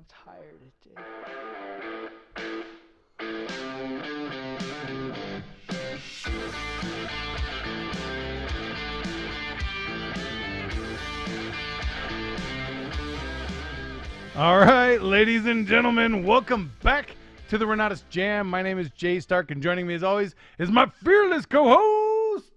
I'm tired. All right, ladies and gentlemen, welcome back to the Renatus J.A.M. My name is Jay Stark, and joining me as always is my fearless co-host.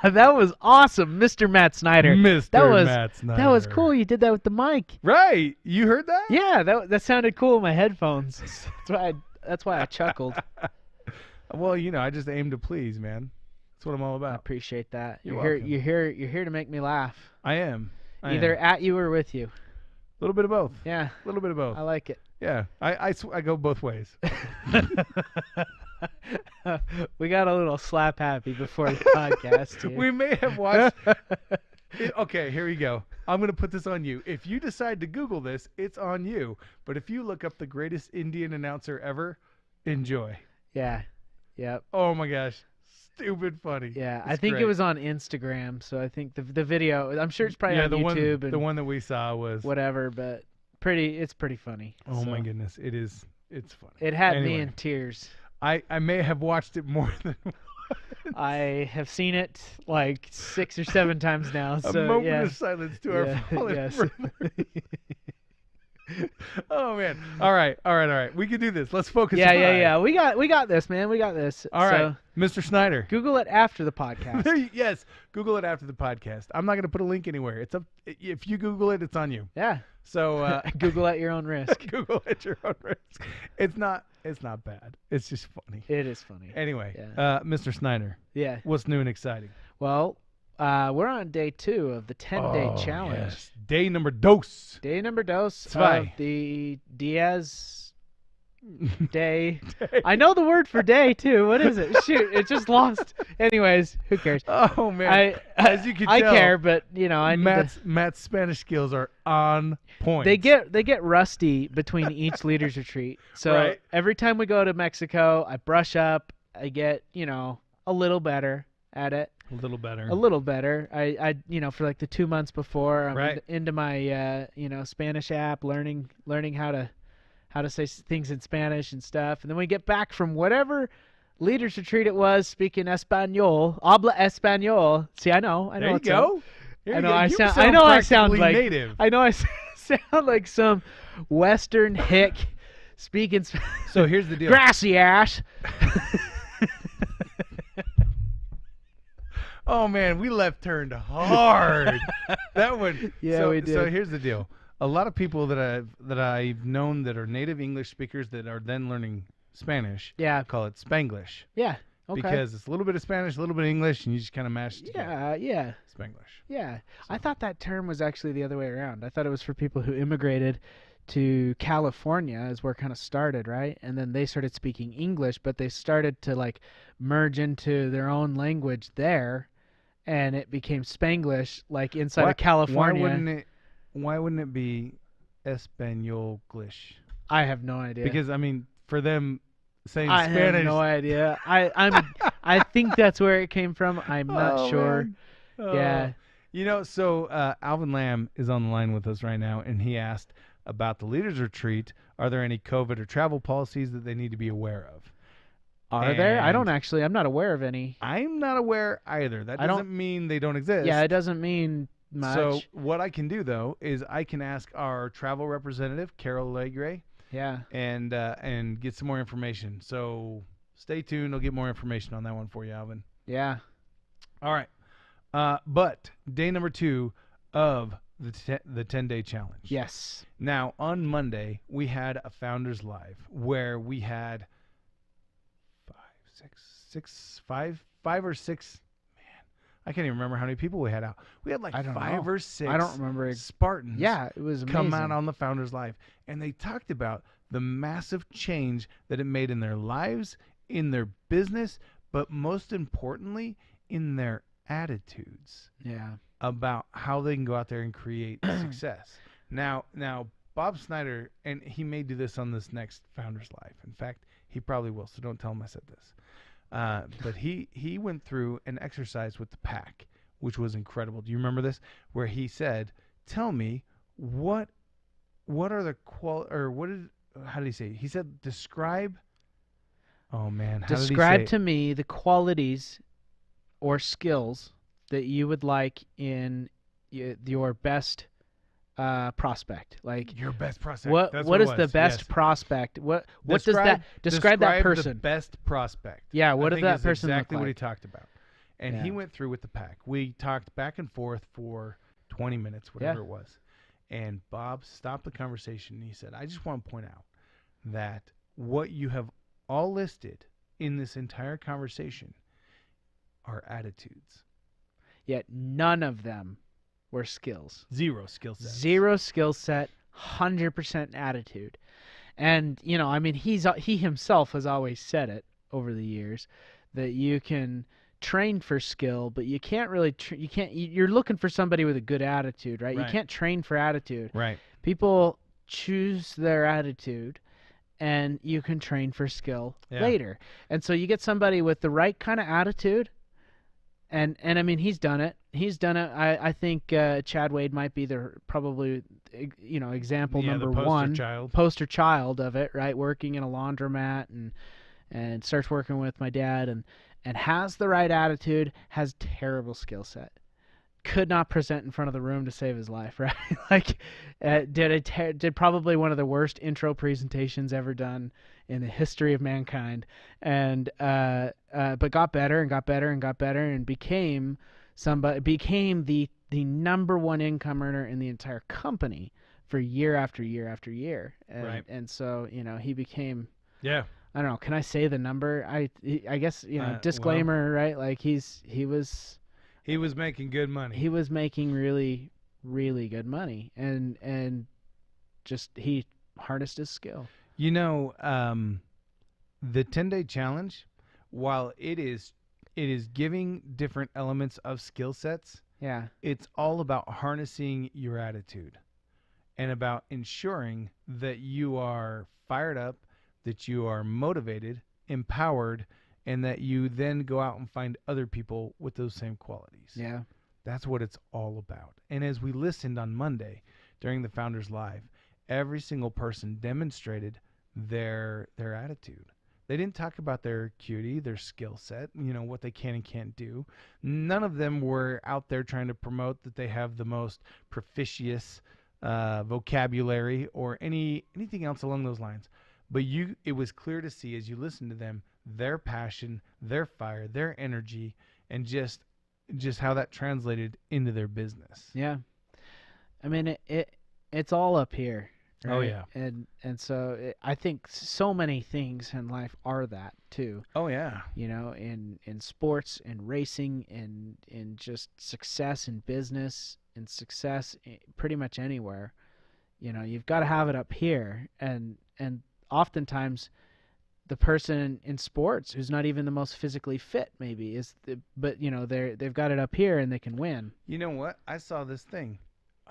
That was awesome, Mr. Matt Snyder. Matt Snyder. That was cool. You did that with the mic. Right. You heard that? Yeah, that sounded cool in my headphones. That's why I chuckled. Well, you know, I just aim to please, man. That's what I'm all I about. appreciate that. You're You're welcome. here to make me laugh. I am. Either at you or with you. A little bit of both. Yeah. A little bit of both. I like it. Yeah. I go both ways. We got a little slap happy before the podcast here. We may have watched... Okay, here we go. I'm going to put this on you. If you decide to Google this, it's on you. But if you look up the greatest Indian announcer ever, enjoy. Yeah. Yep. Oh, my gosh. Stupid funny. Yeah, It's I think great. it was on Instagram, so I think the video, I'm sure it's probably on YouTube and the one that we saw was... whatever, but it's pretty funny. Oh, so. my goodness. It's funny. It had me Anyway. in tears. I may have watched it more than once. I have seen it like 6 or 7 times now. So A moment yeah. of silence to our fallen yes. brother. Oh, man. All right. We can do this. Let's focus. Yeah. We got this, man. We got this. All right, So, Mr. Snyder. Google it after the podcast. Yes, Google it after the podcast. I'm not going to put a link anywhere. It's up. If you Google it, it's on you. Yeah. So Google at your own risk. Google at your own risk. It's not bad. It's just funny. It is funny. Anyway, Yeah. Mr. Snyder, Yeah. what's new and exciting? Well, we're on day 2 of the 10-day challenge. Yes. Day number dos. Day number dos Zwei. of the Diaz day. I know the word for day too. What is it? Shoot, it just lost. Anyways, who cares? Oh man! As you can I tell, care, but you know, Matt's Spanish skills are on point. They get rusty between each leaders retreat. So Right. every time we go to Mexico, I brush up. I get a little better at it. a little better. A little better. I for like the 2 months before, I'm Right. into my Spanish app, learning how to say things in Spanish and stuff. And then we get back from whatever leaders retreat it was, speaking Espanol, habla Espanol. See, I know. There you what's go. up. There I you know. go. I You sound. I know. I sound practically like native. I know. I sound like some Western hick speaking. So here's the deal. Grassy ass. Oh man, we left turned hard. That one. Yeah, we did. So here's the deal. A lot of people that I've known that are native English speakers that are then learning Spanish. Yeah. Call it Spanglish. Yeah. Okay. Because it's a little bit of Spanish, a little bit of English, and you just kind of mash it together. Yeah. Spanglish. Yeah. I thought that term was actually the other way around. I thought it was for people who immigrated to California is where it kind of started, right? And then they started speaking English, but they started to like merge into their own language there, and it became Spanglish like inside of California. Why wouldn't it be Espanolish? I have no idea. Because I mean, for them saying I Spanish. have no idea. I think that's where it came from. I'm not sure. Man. Oh. Yeah. So Alvin Lamb is on the line with us right now, and he asked about the leaders retreat. Are there any COVID or travel policies that they need to be aware of? Are there? I don't actually. I'm not aware of any. I'm not aware either. That doesn't mean they don't exist. Yeah, it doesn't mean much. So what I can do though is I can ask our travel representative, Carol Legre, yeah, and get some more information. So stay tuned. I'll get more information on that one for you, Alvin. yeah. All right. But day number 2 of the 10-day challenge. Yes. Now on Monday we had a Founders Live where we had five or six. I can't even remember how many people we had out. We had like 5 or 6 I don't remember. Spartans Yeah, it was amazing. come out on the Founders Live, and they talked about the massive change that it made in their lives, in their business, but most importantly, in their attitudes Yeah. about how they can go out there and create success. Now, Bob Snyder, and he may do this on this next Founders Live. In fact, he probably will, so don't tell him I said this. But he went through an exercise with the pack, which was incredible. Do you remember this? Where he said, tell me, what what are the how did he say? He said describe. Oh man, how did he say Describe it? to me the qualities or skills that you would like in your best prospect. Like, Your best prospect. what That's what what it is the was. best Yes. prospect? What does that describe that The person? best prospect. Yeah, I what does think that is person look exactly what he like? talked about. And he Yeah. went through with the pack. We talked back and forth for 20 minutes, whatever Yeah. it was. And Bob stopped the conversation and he said, I just want to point out that what you have all listed in this entire conversation are attitudes. Yet none of them were skills. Zero skill sets. Zero skill set, 100% attitude. And, I mean, he himself has always said it over the years that you can train for skill, but you can't really you're looking for somebody with a good attitude, right? You Right. can't train for attitude. Right. People choose their attitude, and you can train for skill Yeah. later. And so you get somebody with the right kind of attitude, and I mean, he's done it. I think Chad Wade might be probably example Yeah, number the poster one, child. poster child of it, right? Working in a laundromat and starts working with my dad and has the right attitude, has terrible skill set. Could not present in front of the room to save his life, right? Like, did probably one of the worst intro presentations ever done in the history of mankind, and but got better and got better and got better and became the number one income earner in the entire company for year after year after year, and Right. and so he became. Yeah. I don't know. Can I say the number? I guess disclaimer, right? Like he was making good money. he was making really, really good money, and just he harnessed his skill. The 10-day challenge, while it is giving different elements of skill sets, Yeah, it's all about harnessing your attitude and about ensuring that you are fired up, that you are motivated, empowered, and that you then go out and find other people with those same qualities. yeah, That's what it's all about. And as we listened on Monday during the Founders Live, every single person demonstrated their attitude. They didn't talk about their acuity, their skill set, what they can and can't do. None of them were out there trying to promote that they have the most proficious vocabulary or anything else along those lines. But it was clear to see as you listened to them, their passion, their fire, their energy, and just how that translated into their business. yeah. I mean, it's all up here. Right? Oh yeah. And so I think so many things in life are that too. Oh yeah. In sports and racing and in just success in business and success pretty much anywhere. You've got to have it up here, and oftentimes the person in sports who's not even the most physically fit maybe but they've got it up here and they can win. You know what? I saw this thing.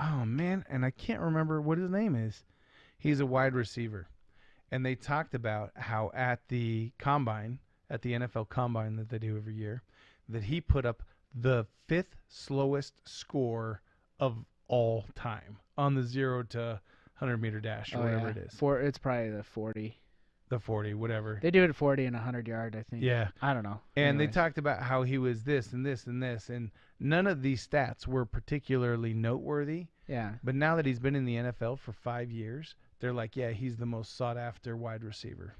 Oh man, and I can't remember what his name is. He's a wide receiver. And they talked about how at the combine, at the NFL combine that they do every year, that he put up the 5th slowest score of all time on the 0 to 100-meter dash or whatever it is. It's probably the 40. The 40, whatever. They do it at 40 and 100-yard, I think. Yeah. I don't know. And Anyways. they talked about how he was this and this and this, and none of these stats were particularly noteworthy. Yeah. But now that he's been in the NFL for 5 years, they're like, yeah, he's the most sought-after wide receiver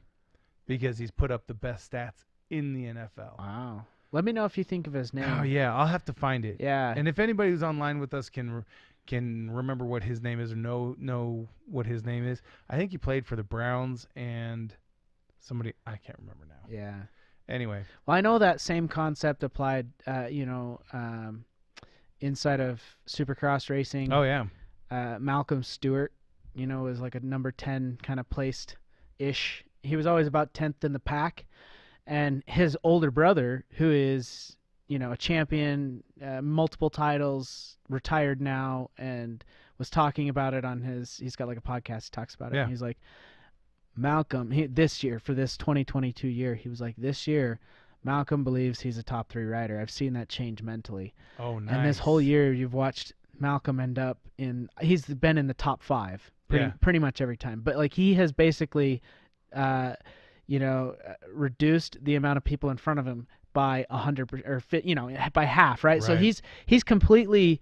because he's put up the best stats in the NFL. Wow. Let me know if you think of his name. Oh, yeah, I'll have to find it. Yeah. And if anybody who's online with us can remember what his name is or know what his name is, I think he played for the Browns and somebody, I can't remember now. Yeah. Anyway. Well, I know that same concept applied, inside of Supercross racing. Oh, yeah. Malcolm Stewart, was like a number 10 kind of placed-ish. He was always about 10th in the pack. And his older brother, who is, a champion, multiple titles, retired now, and was talking about it on he's got like a podcast, he talks about it. Yeah. And he's like, Malcolm, this year, for this 2022 year, he was like, this year, Malcolm believes he's a top 3 rider. I've seen that change mentally. Oh, nice. And this whole year, you've watched Malcolm end up in? He's been in the top 5 Yeah. pretty much every time. But like he has basically, reduced the amount of people in front of him by 100% by half, right? So Right. he's completely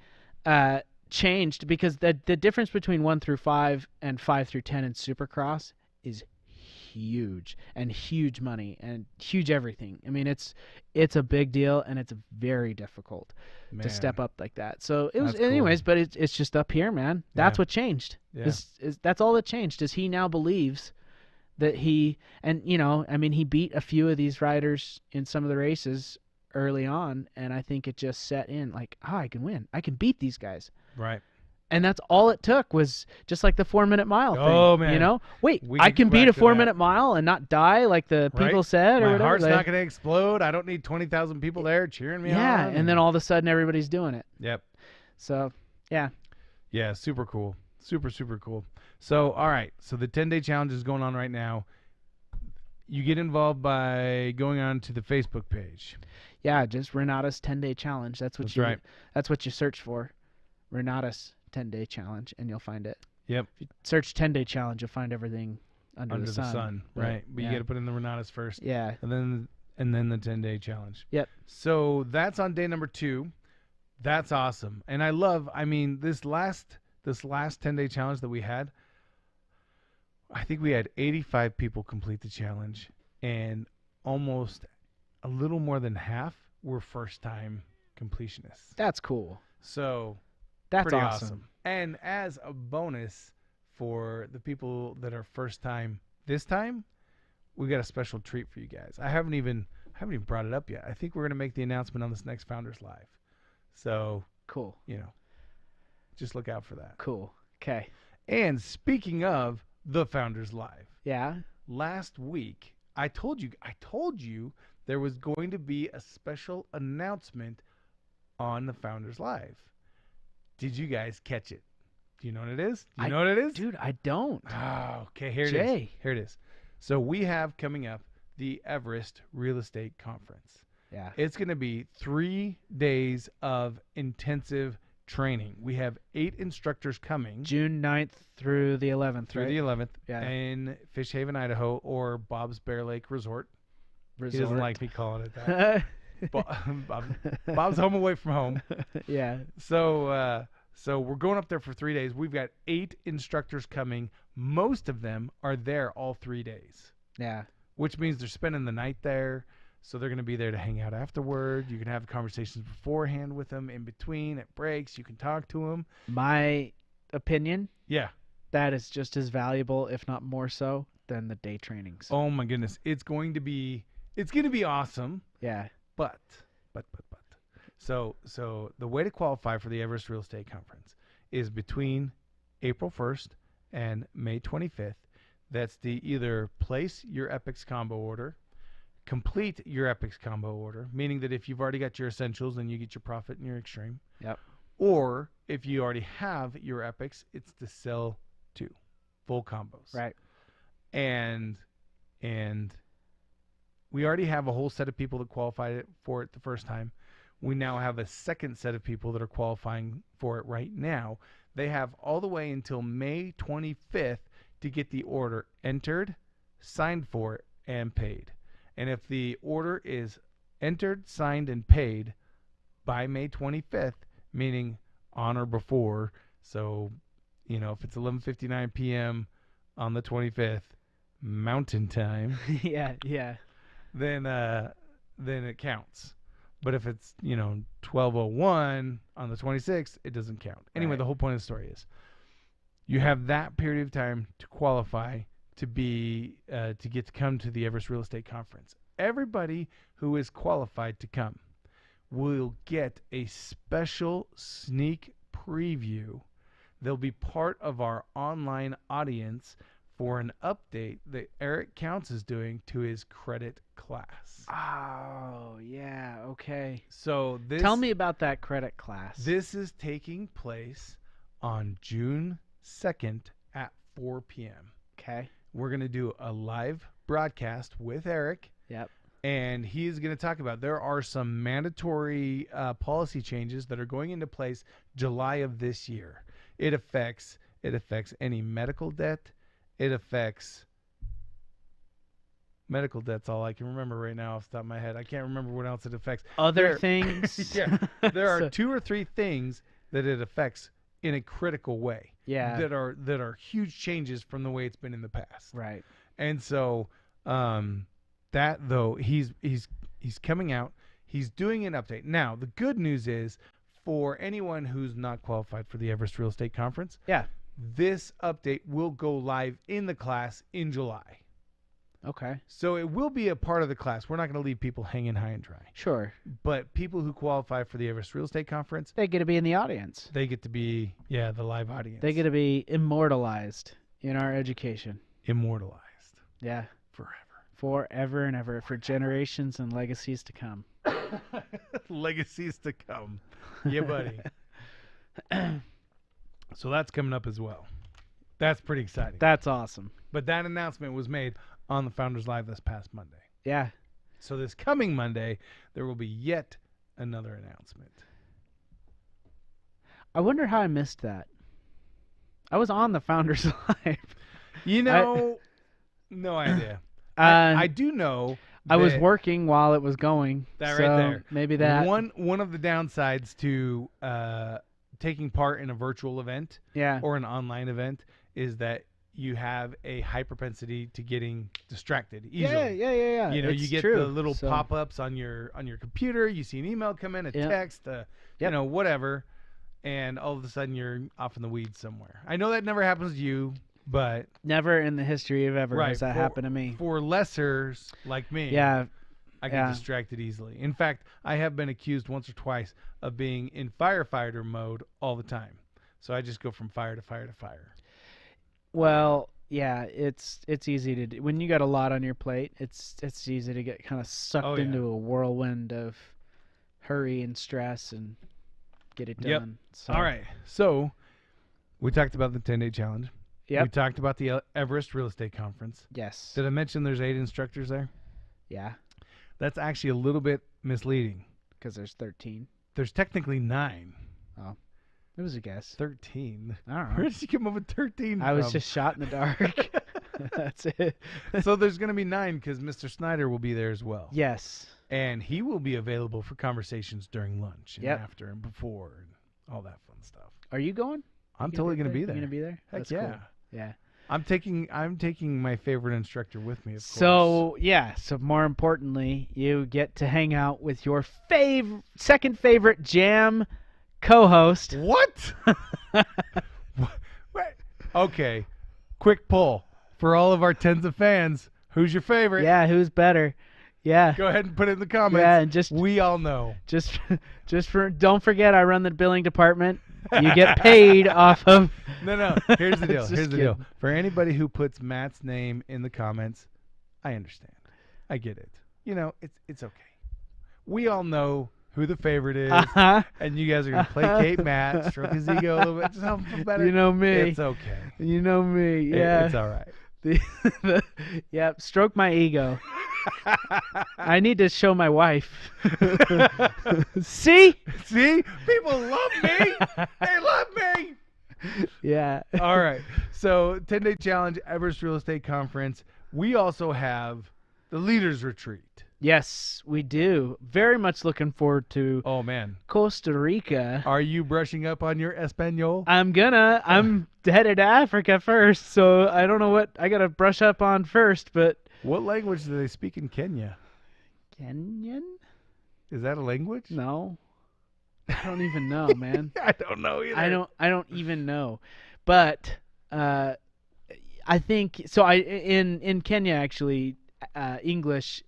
changed because the difference between 1 through 5 and 5 through 10 in Supercross is huge and huge money and huge everything. I mean, it's a big deal and it's very difficult to step Man. up like that. So it was, That's cool. anyways, but it's just up here, man. That's Yeah. what changed. Yeah. That's all that changed. Is he now believes that I mean, he beat a few of these riders in some of the races early on, and I think it just set in like, I can win. I can beat these guys. Right. And that's all it took, was just like the 4-minute mile thing. Oh, man. Wait, We I could can get beat back a to 4-minute mile and not die like the Right? people said, or My whatever. heart's Like, not going to explode. I don't need 20,000 people there cheering me on. yeah, and then all of a sudden everybody's doing it. Yep. So, yeah. Yeah, super cool. Super, super cool. So, all right. So the 10-day challenge is going on right now. You get involved by going on to the Facebook page. Yeah, just Renatus 10-day challenge. That's right. That's what you search for. Renatus 10-day challenge, and you'll find it. Yep. If you search 10-day challenge, you'll find everything under the sun. Right. But yeah. you got to put in the Renatus first. Yeah. And then the 10-day challenge. Yep. So that's on day number 2. That's awesome. And I mean, this last 10-day challenge that we had, I think we had 85 people complete the challenge, and almost a little more than half were first-time completionists. That's cool. So That's pretty awesome. And as a bonus for the people that are first time this time, we got a special treat for you guys. I haven't even brought it up yet. I think we're gonna make the announcement on this next Founders Live. So Cool. Just look out for that. Cool. Okay. And speaking of the Founders Live, Yeah. last week I told you there was going to be a special announcement on the Founders Live. Did you guys catch it? Do you know what it is? Do you know what it is? Dude, I don't. Oh, okay, here it is. Jay. Here it is. So we have coming up the Everest Real Estate Conference. Yeah. It's going to be 3 days of intensive training. We have 8 instructors coming. June 9th through the 11th, Through right? the 11th Yeah. in Fish Haven, Idaho, or Bob's Bear Lake Resort. He doesn't Resort. like me calling it that. Bob's home away from home. Yeah. So we're going up there for 3 days. We've got 8 instructors coming. Most of them are there all 3 days, Yeah. which means they're spending the night there. So they're going to be there to hang out afterward. You can have conversations beforehand with them, in between, at breaks. You can talk to them. My opinion, Yeah. that is just as valuable, if not more so, than the day trainings. Oh my goodness. It's going to be awesome. Yeah. But. So the way to qualify for the Everest Real Estate Conference is between April 1st and May 25th. That's the either place your Epics combo order, complete your Epics combo order, meaning that if you've already got your essentials, then you get your profit and your extreme. Yep. Or if you already have your Epics, it's to sell 2 full combos. Right. And we already have a whole set of people that qualified for it the first time. We now have a second set of people that are qualifying for it right now. They have all the way until May 25th to get the order entered, signed for, and paid. And if the order is entered, signed, and paid by May 25th, meaning on or before, so, if it's 11:59 p.m. on the 25th, Mountain Time, Yeah. then it counts. But if it's 12:01 on the 26th, it doesn't count. Anyway, Right. The whole point of the story is you have that period of time to qualify to be to get to come to the Everest Real Estate Conference. Everybody who is qualified to come will get a special sneak preview. They'll be part of our online audience for an update that Eric Counts is doing to his credit class. Oh, yeah. Okay. So Tell me about that credit class. This is taking place on June 2nd at 4 p.m. Okay. We're going to do a live broadcast with Eric. Yep. and he is going to talk about there are some mandatory policy changes that are going into place July of this year. It affects any medical debt. It affects medical debt's all I can remember right now off the top of my head. I can't remember what else it affects. Other things. Yeah, there are 2 or 3 things that it affects in a critical way. Yeah. That are huge changes from the way it's been in the past. Right. And so that though he's coming out, he's doing an update. Now, the good news is for anyone who's not qualified for the Everest Real Estate Conference, Yeah. this update will go live in the class in July. Okay. So it will be a part of the class. We're not going to leave people hanging high and dry. Sure. But people who qualify for the Everest Real Estate Conference, They get to be in the audience. they get to be, the live audience. They get to be immortalized in our education. immortalized Yeah. forever. Forever and ever, for generations and legacies to come. Legacies to come. Yeah, buddy. So that's coming up as well. That's pretty exciting. That's awesome. But that announcement was made on the Founders Live this past Monday. Yeah. So this coming Monday, there will be yet another announcement. I wonder how I missed that. I was on the Founders Live. You know, no idea. I do know I was that- working while it was going. That so right there. Maybe that. One of the downsides to taking part in a virtual event Yeah. or an online event is that you have a high propensity to getting distracted easily. Yeah. You know, It's you get true. the little So- pop-ups on your computer. You see an email come in, a Yep. text, you know, whatever, and all of a sudden you're off in the weeds somewhere. I know that never happens to you, but Never in the history of ever has that happened to me. for lessers like me, Yeah. I get distracted easily. In fact, I have been accused once or twice of being in firefighter mode all the time. So I just go from fire to fire to fire. Well, yeah, it's easy to do. When you got a lot on your plate, it's easy to get kind of sucked Oh, yeah. into a whirlwind of hurry and stress and get it done. Yep. So, All right. So we talked about the 10-day challenge. Yep. We talked about the Everest Real Estate Conference. Yes. Did I mention there's 8 instructors there? Yeah, That's actually a little bit misleading. because there's 13. There's technically 9. It was a guess. 13. I don't know. Where did you come up with 13 I was from? just shot in the dark. That's it. So there's going to be 9 because Mr. Snyder will be there as well. Yes. And he will be available for conversations during lunch and Yep. after and before and all that fun stuff. Are you going? I'm You totally gonna going to be there. You gonna be there? Heck That's yeah. Cool. Yeah. I'm taking my favorite instructor with me, of course. So so more importantly, you get to hang out with your second favorite J.A.M co-host. What? What? Okay. Quick poll for all of our tens of fans. Who's your favorite? Yeah, who's better? Yeah. Go ahead and put it in the comments. Yeah, and just We all know. don't forget, I run the billing department. You get paid off of. No. Here's the deal. Just Here's the deal. kidding. For anybody who puts Matt's name in the comments, I understand. I get it. You know, it's okay. We all know who the favorite is, and you guys are gonna placate Matt, stroke his ego a little bit, just help him feel better. You know me. It's okay. You know me. Yeah. It's all right. Yep. Stroke my ego. I need to show my wife. See? See? People love me. They love me. Yeah. All right. So 10-day challenge, Everest Real Estate Conference. We also have the Leaders Retreat. Yes, we do. Very much looking forward to Oh, man. Costa Rica. Are you brushing up on your Espanol? I'm headed to Africa first, so I don't know what I got to brush up on first, but What language do they speak in Kenya? Kenyan? Is that a language? No. I don't even know, man. I don't know either. I don't even know. But I think so in Kenya actually English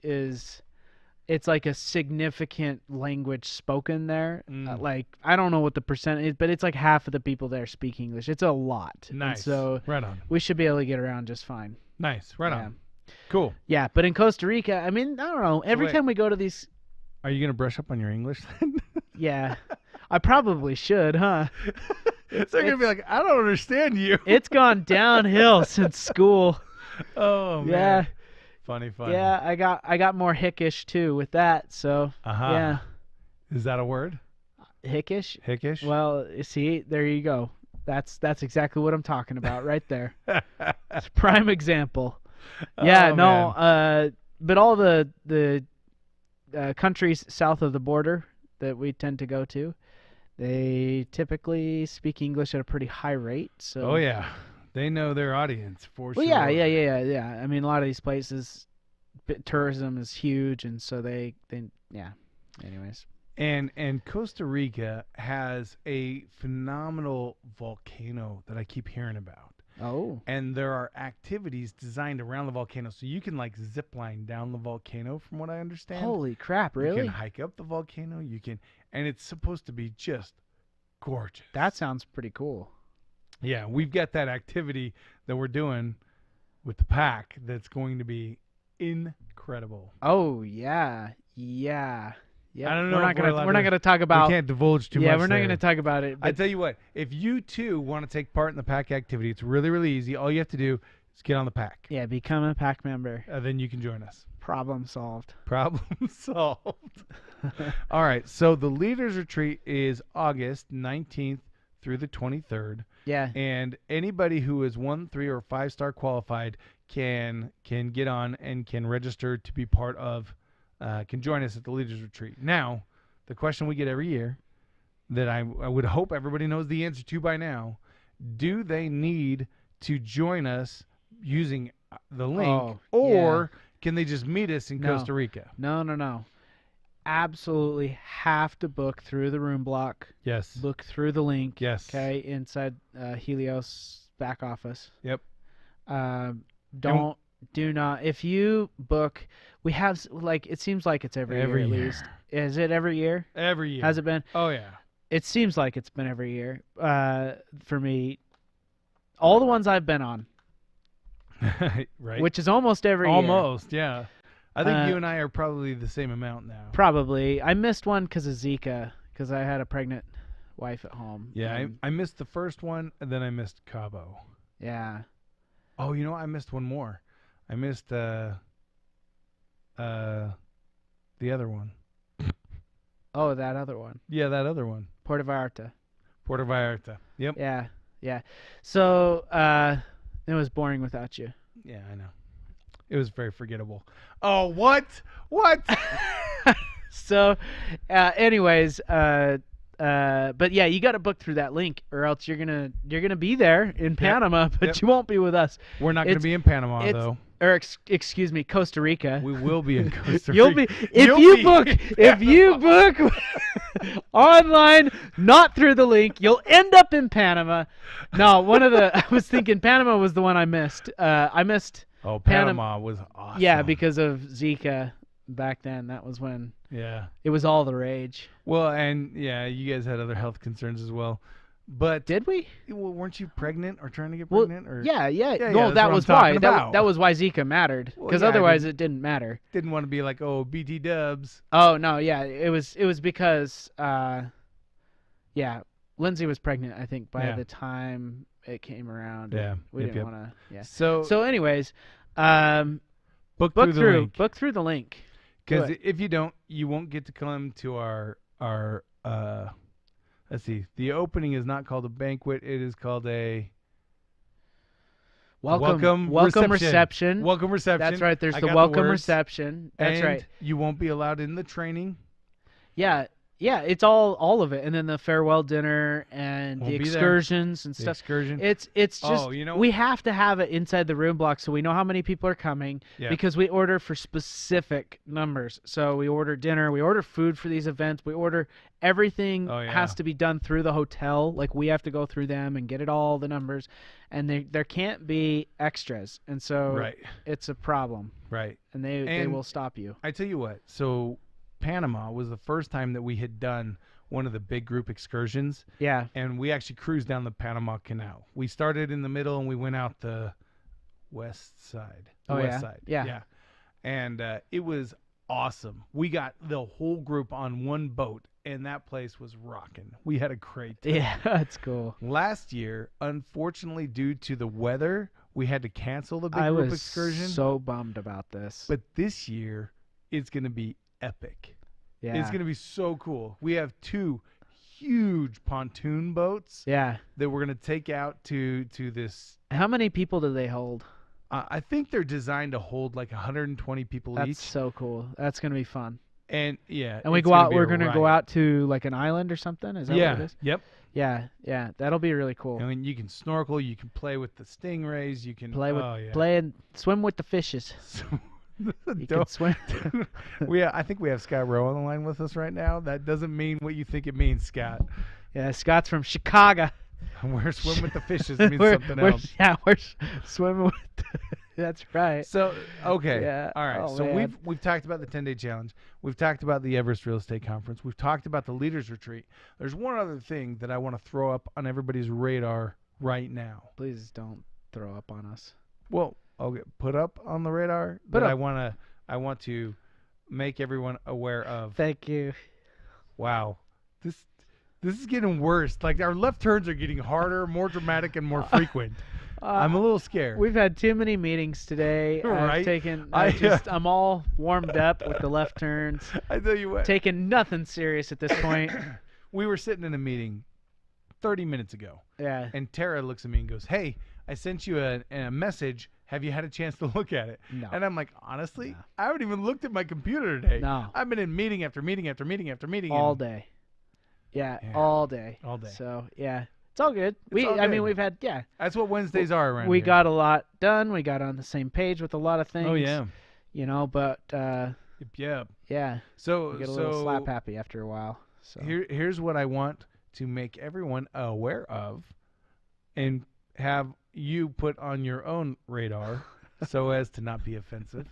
it's like a significant language spoken there. Like I don't know what the percent is, but it's like half of the people there speak English. It's a lot. Nice. And so right on. we should be able to get around just fine. Nice. Right Yeah. on. Cool. Yeah, but in Costa Rica, I mean, I don't know. Every wait. time we go to these, Are you going to brush up on your English then? yeah, I probably should, huh? They're going to be like, I don't understand you. It's gone downhill since school. Oh, man. Yeah. Funny. Yeah, I got more hickish too with that. So yeah, Is that a word? hickish. Hickish? Well, you see, there you go. That's exactly what I'm talking about right there. It's a prime example. Yeah, Oh, no, man. but all the countries south of the border that we tend to go to, they typically speak English at a pretty high rate. So, Oh, yeah. They know their audience for well, sure. yeah. I mean, a lot of these places, tourism is huge, and so yeah. Anyways, And Costa Rica has a phenomenal volcano that I keep hearing about. oh, And there are activities designed around the volcano, so you can like zip line down the volcano, from what I understand. holy crap! You Really? can hike up the volcano. And it's supposed to be just gorgeous. That sounds pretty cool. Yeah, we've got that activity that we're doing with the pack that's going to be incredible. Oh yeah, yeah. I don't know We're if not gonna allowed we're not to- gonna talk We about. can't divulge too Yeah, much. we're not there. gonna talk about it. I But tell you what, if you too want to take part in the pack activity, it's really, really easy. All you have to do is get on the pack. yeah, become a pack member. Then you can join us. Problem solved. Problem solved. All right. So the Leaders Retreat is August 19th through the 23rd. Yeah. And anybody who is 1, 3, or 5-star qualified can get on and can register to be part of, can join us at the Leaders Retreat. Now, the question we get every year that I would hope everybody knows the answer to by now, do they need to join us using the link, or can they just meet us in Costa Rica? No. Absolutely have to book through the room block. Yes. Book through the link. Yes. Okay, inside Helios back office. Yep. Do not. If you book, we have like it seems like it's every year at least. Is it every year? Every year. Has it been? Oh yeah. It seems like it's been every year. For me, all the ones I've been on, right. which is almost every year. Almost, yeah. I think you and I are probably the same amount now. Probably. I missed one because of Zika, because I had a pregnant wife at home. Yeah, I missed the first one, and then I missed Cabo. Yeah. Oh, you know, I missed one more. I missed the other one. Oh, that other one. Yeah, that other one. Puerto Vallarta. Puerto Vallarta. Yep. Yeah. So, it was boring without you. Yeah, I know. It was very forgettable. Oh, what? What? So, anyways, but yeah, you got to book through that link, or else you're gonna be there in Panama, but you won't be with us. We're not going to be in Panama though. Or excuse me, Costa Rica. We will be in Costa Rica. You'll be if you book online, not through the link, you'll end up in Panama. No, I was thinking Panama was the one I missed. I missed. Oh, Panama was awesome. Yeah, because of Zika back then. That was when it was all the rage. Well, and yeah, you guys had other health concerns as well. But did we? Well, weren't you pregnant or trying to get pregnant? Or Yeah. No, that was why. That was why Zika mattered. Because otherwise it didn't matter. Didn't want to be like, oh, BT Dubs. Oh no, yeah. It was because Lindsay was pregnant, I think, by the time it came around. Yeah. We didn't want to. Yeah. So anyways, book through the link. Because if you don't, you won't get to come to our let's see. The opening is not called a banquet. It is called a welcome reception. Welcome reception. That's right. There's the welcome reception. That's right. You won't be allowed in the training. Yeah. Yeah, it's all of it, and then the farewell dinner and the excursions and stuff. It's just we have to have it inside the room block so we know how many people are coming because we order for specific numbers. So we order dinner, we order food for these events, we order everything has to be done through the hotel. Like we have to go through them and get it all the numbers, and there can't be extras, and so it's a problem. Right, and they will stop you. I tell you what, so. Panama was the first time that we had done one of the big group excursions. Yeah. And we actually cruised down the Panama Canal. We started in the middle and we went out the west side. West side. Yeah. And it was awesome. We got the whole group on one boat and that place was rocking. We had a great time. Yeah, that's cool. Last year, unfortunately, due to the weather, we had to cancel the big I group was excursion. so bummed about this. But this year, it's going to be epic. Yeah. It's going to be so cool. We have 2 huge pontoon boats Yeah. that we're going to take out to this. How many people do they hold? I think they're designed to hold like 120 people That's each. so cool. That's gonna be fun. And yeah, And we it's go gonna out. be We're a gonna go riot. out to like an island or something. Is that what it is? Yep. Yeah. Yeah. That'll be really cool. I mean, you can snorkel, you can play with the stingrays, you can Play with, oh, yeah. play and swim with the fishes. You can swim. I think we have Scott Rowe on the line with us right now. That doesn't mean what you think it means, Scott. Yeah. Scott's from Chicago. We're swimming with the fishes means something else. Yeah, we're swimming with. That's right. So okay, Yeah. all right. Oh, So man. we've talked about the 10-day challenge. We've talked about the Everest Real Estate Conference. We've talked about the Leaders Retreat. There's one other thing that I want to throw up on everybody's radar right now. Please don't throw up on us. Well, okay, put up on the radar. Put But up. I want to make everyone aware of. Thank you. Wow, this is getting worse. Like our left turns are getting harder, more dramatic, and more frequent. I'm a little scared. We've had too many meetings today. Right? I'm all warmed up with the left turns. I tell you what. Taking nothing serious at this point. We were sitting in a meeting 30 minutes ago, Yeah. and Tara looks at me and goes, "Hey, I sent you a message. Have you had a chance to look at it?" No. And I'm like, honestly, No. I haven't even looked at my computer today. No. I've been in meeting after meeting after meeting after meeting. All and- day. Yeah, Yeah. all day. All day. So, yeah. It's all good. all I mean, good. we've had, That's what Wednesdays are around we here. got a lot done. We got on the same page with a lot of things. Oh yeah. You know, but, Yeah. yeah. So We get a little slap happy after a while. So, here's what I want to make everyone aware of, and have you put on your own radar, so as to not be offensive.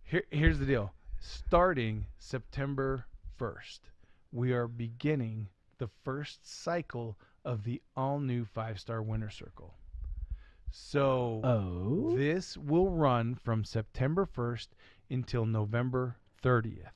Here's the deal. Starting September 1st, we are beginning the first cycle of the all-new 5-star Winner Circle. So oh. this will run from September 1st until November 30th.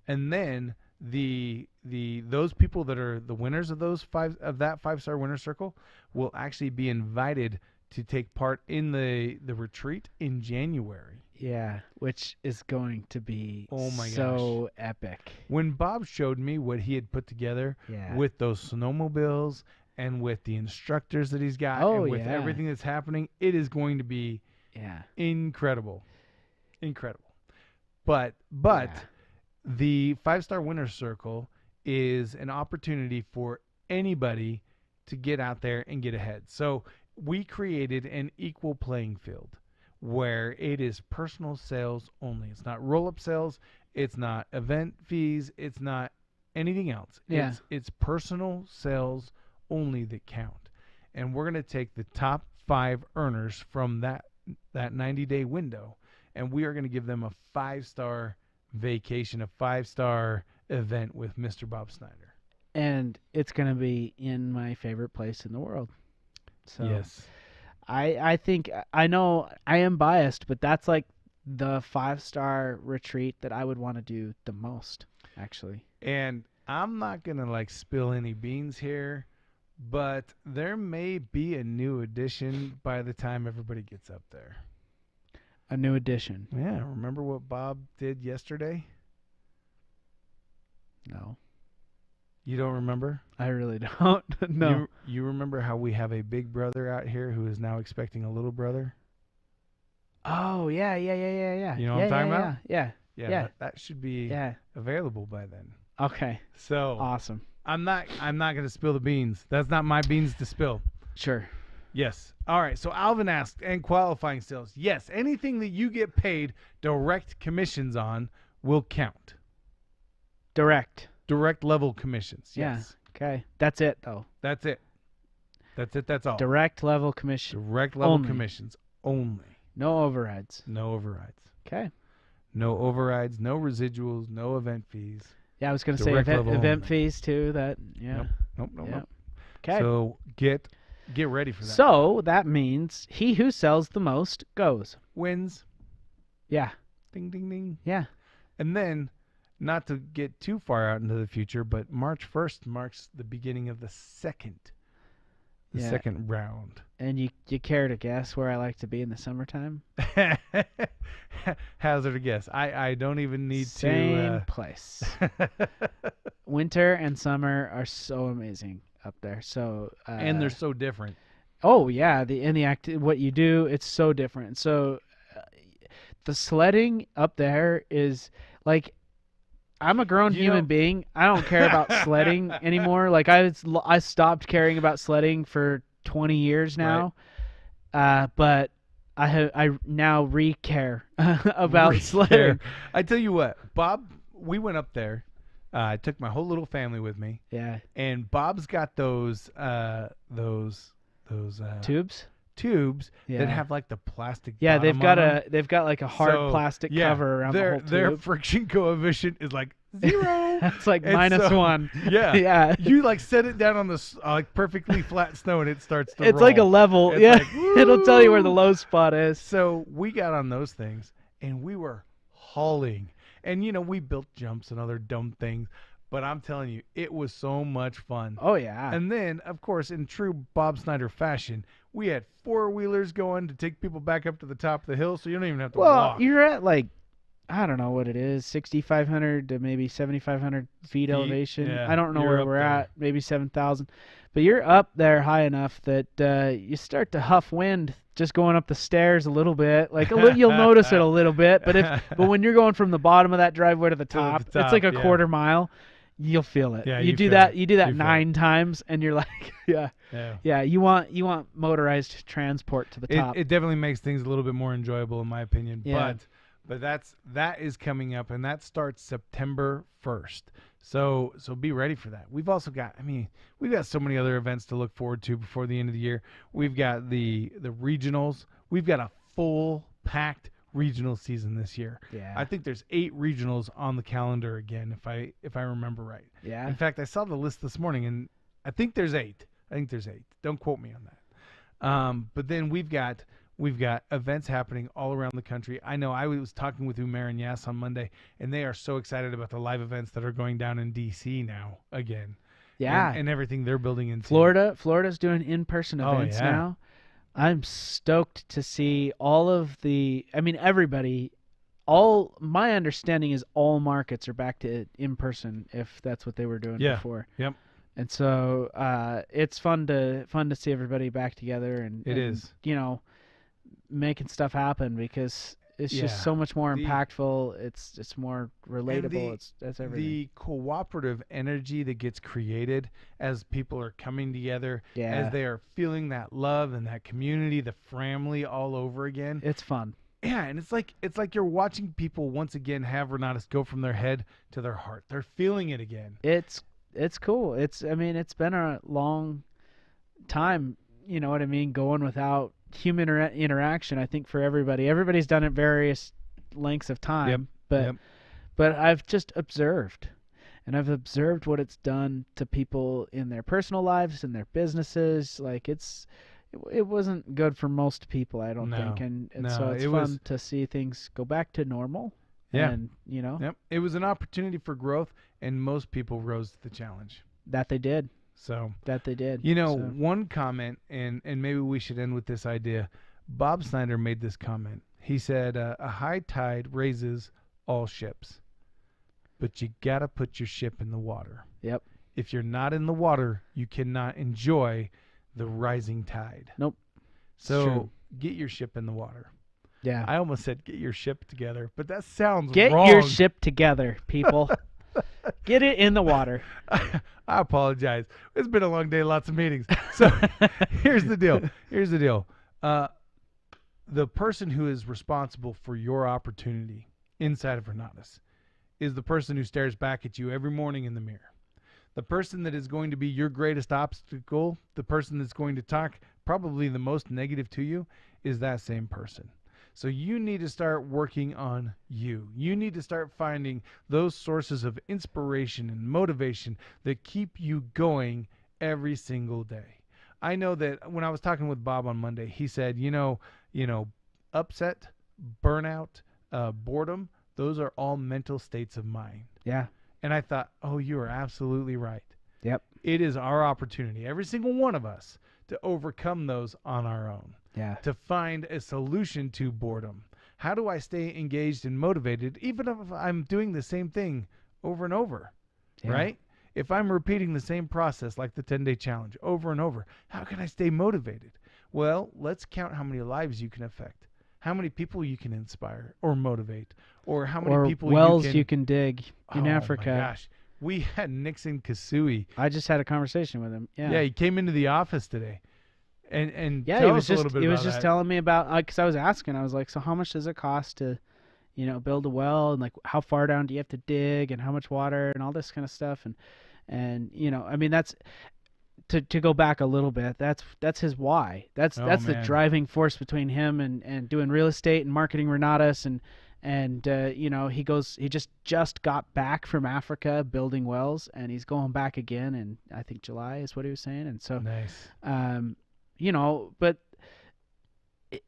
And then those people that are the winners of that 5-star Winner Circle will actually be invited to take part in the retreat in January. Yeah, which is going to be Oh my so epic. When Bob showed me what he had put together Yeah. with those snowmobiles and with the instructors that he's got and with everything that's happening, it is going to be incredible. Incredible. But the 5-star Winner Circle is an opportunity for anybody to get out there and get ahead. So we created an equal playing field where it is personal sales only. It's not roll-up sales. It's not event fees. It's not anything else. Yeah. It's personal sales only that count. And we're going to take the top 5 earners from that 90-day window, and we are going to give them a 5-star vacation, a 5-star event with Mr. Bob Snyder. And it's going to be in my favorite place in the world. So Yes. I think, I know I am biased, but that's like the 5-star retreat that I would want to do the most, actually. And I'm not going to spill any beans here, but there may be a new edition by the time everybody gets up there. A new edition. Yeah, remember what Bob did yesterday? No. You don't remember? I really don't. No. You remember how we have a big brother out here who is now expecting a little brother? Oh, yeah. You know what I'm talking about? Yeah. Yeah. That should be available by then. Okay. So Awesome. I'm not going to spill the beans. That's not my beans to spill. Sure. Yes. All right. So Alvin asked, and qualifying sales. Yes. Anything that you get paid direct commissions on will count. Direct level commissions. Yes. Yeah. Okay. That's it, though. That's it. That's all. Direct level commission. Direct level only. commissions only. No overrides. No overrides. Okay. No overrides, no residuals, no event fees. Yeah, I was going to say Direct level event only. fees, too. That, yeah. Nope. Yeah. Okay. So get ready for that. So that means he who sells the most goes. Wins. Yeah. Ding, ding, ding. Yeah. And then, not to get too far out into the future, but March 1st marks the beginning of the second the Yeah. second round. And you care to guess where I like to be in the summertime? Hazard a guess. I don't even need Same to. place. Winter and summer are so amazing up there. So And they're so different. oh yeah, what you do, it's so different. So uh, the sledding up there is like I'm a grown You know, human being. I don't care about sledding anymore. Like I stopped caring about sledding for 20 years right. now. But I now re-care about Re-care. sledding. I tell you what, Bob, we went up there. I took my whole little family with me, Yeah. and Bob's got those Tubes? tubes Yeah. that have like the plastic. Yeah, bottom on 'em. they've got like a hard So, plastic yeah, cover around the whole their tube. friction coefficient is like 0. It's like And minus so- 1. Yeah. Yeah. You like set it down on the like perfectly flat snow and it starts to It's like a roll. level. It's Yeah. like, It'll tell you where the woo! low spot is. So we got on those things and we were hauling. And we built jumps and other dumb things, but I'm telling you, it was so much fun. Oh yeah. And then, of course, in true Bob Snyder fashion, we had four-wheelers going to take people back up to the top of the hill, so you don't even have to Well, walk. you're at like I don't know what it is, 6,500 to maybe 7,500 feet elevation. yeah, I don't know you're where up we're there. at, maybe 7,000. But you're up there high enough that you start to huff wind just going up the stairs a little bit. Like you'll notice it a little bit, but when you're going from the bottom of that driveway to the top, it's like a yeah. quarter mile. You'll feel it. Yeah, you you do feel that. it. You do that You feel 9 times, and you're like, yeah. Yeah. You want motorized transport to the top. It definitely makes things a little bit more enjoyable, in my opinion. Yeah. But that is coming up, and that starts September 1st. So be ready for that. We've also got, we've got so many other events to look forward to before the end of the year. We've got the regionals. We've got a full packed regional season this year. Yeah. I think there's 8 regionals on the calendar again, if I remember right. Yeah. In fact, I saw the list this morning, and I think there's 8. Don't quote me on that. But then we've got events happening all around the country. I know I was talking with Umair and Yas on Monday, and they are so excited about the live events that are going down in D.C. now again. Yeah. And everything they're building into. Florida's doing in-person events yeah. now. I'm stoked to see all of everybody. My understanding is all markets are back to in-person if that's what they were doing before. Yep. And so it's fun to see everybody back together and It is. Making stuff happen because it's just so much more impactful. It's more relatable. That's everything. The cooperative energy that gets created as people are coming together, as they are feeling that love and that community, the family all over again. It's fun. Yeah, and it's like you're watching people once again have Renatus go from their head to their heart. They're feeling it again. It's cool. It's been a long time, you know what I mean, going without human interaction. I think for everybody's done it various lengths of time, but I've just observed, and I've observed what it's done to people in their personal lives and their businesses. Like it wasn't good for most people, I don't think, and so it's fun to see things go back to normal. Yeah, and it was an opportunity for growth, and most people rose to the challenge. That they did. So that they did. One comment, and maybe we should end with this idea. Bob Snyder made this comment. He said, "A high tide raises all ships, but you gotta put your ship in the water. Yep. If you're not in the water, you cannot enjoy the rising tide." Nope. So get your ship in the water. Yeah. I almost said get your ship together, but that sounds Get wrong. your ship together, people. Get it in the water. I apologize. It's been a long day, lots of meetings. So here's the deal. The person who is responsible for your opportunity inside of Renatus is the person who stares back at you every morning in the mirror. The person that is going to be your greatest obstacle, the person that's going to talk probably the most negative to you, is that same person. So you need to start working on you. You need to start finding those sources of inspiration and motivation that keep you going every single day. I know that when I was talking with Bob on Monday, he said, upset, burnout, boredom, those are all mental states of mind. Yeah. And I thought, oh, you are absolutely right. Yep. It is our opportunity, every single one of us, to overcome those on our own, Yeah. to find a solution to boredom. How do I stay engaged and motivated even if I'm doing the same thing over and over, Yeah. right? If I'm repeating the same process like the 10-day challenge over and over, how can I stay motivated? Well, let's count how many lives you can affect, how many people you can inspire or motivate, or how many Or people wells you can dig in Africa. Oh my gosh. We had Nixon Kasui. I just had a conversation with him. Yeah. Yeah, he came into the office today. And Yeah, tell he was us a little just bit he was about just that. telling me about, because I was asking. I was like, so how much does it cost to, build a well, and like how far down do you have to dig, and how much water, and all this kind of stuff, and I mean, that's to go back a little bit. That's his why. That's the Man. driving force between him and doing real estate and marketing Renatus, and he just got back from Africa building wells, and he's going back again, and I think July is what he was saying. And so Nice. but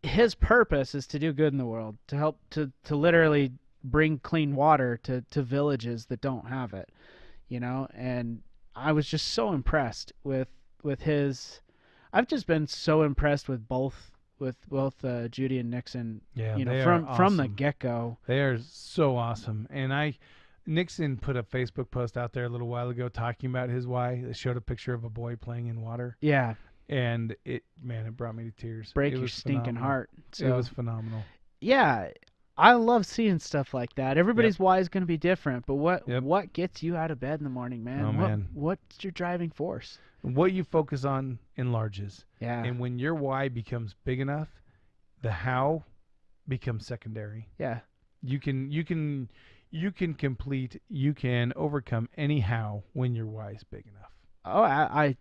his purpose is to do good in the world, to help to literally bring clean water to villages that don't have it, and I was just so impressed with his. I've just been so impressed with both Judy and Nixon, Yeah, they from are from the awesome. get-go. They are so awesome. And Nixon put a Facebook post out there a little while ago talking about his why. It showed a picture of a boy playing in water. Yeah, And it brought me to tears. break It your was stinking phenomenal. heart. It So was phenomenal. yeah, I love seeing stuff like that. Everybody's Yep. why is going to be different, but Yep. what gets you out of bed in the morning, man? Oh, man. What's your driving force? What you focus on enlarges. Yeah, And when your why becomes big enough, the how becomes secondary. yeah, You can complete, you can overcome any how when your why is big enough. oh, I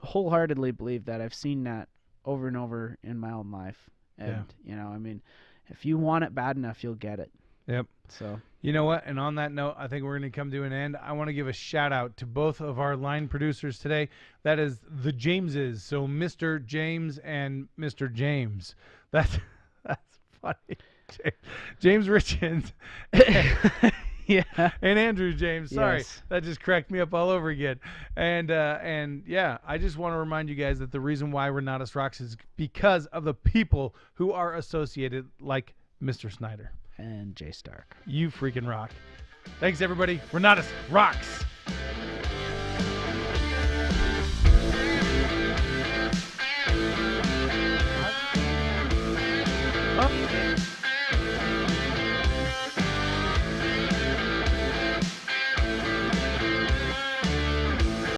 wholeheartedly believe that. I've seen that over and over in my own life, and I mean, if you want it bad enough, you'll get it. Yep. So You know what? And on that note, I think we're going to come to an end. I want to give a shout out to both of our line producers today. That is the Jameses. So Mr. James and Mr. James. That's funny. James Richens yeah, and Andrew James. Sorry, Yes. that just cracked me up all over again. And yeah, I just want to remind you guys that the reason why Renatus rocks is because of the people who are associated, like Mr. Snyder. and Jay Stark. You freaking rock. Thanks, everybody. Renatus rocks.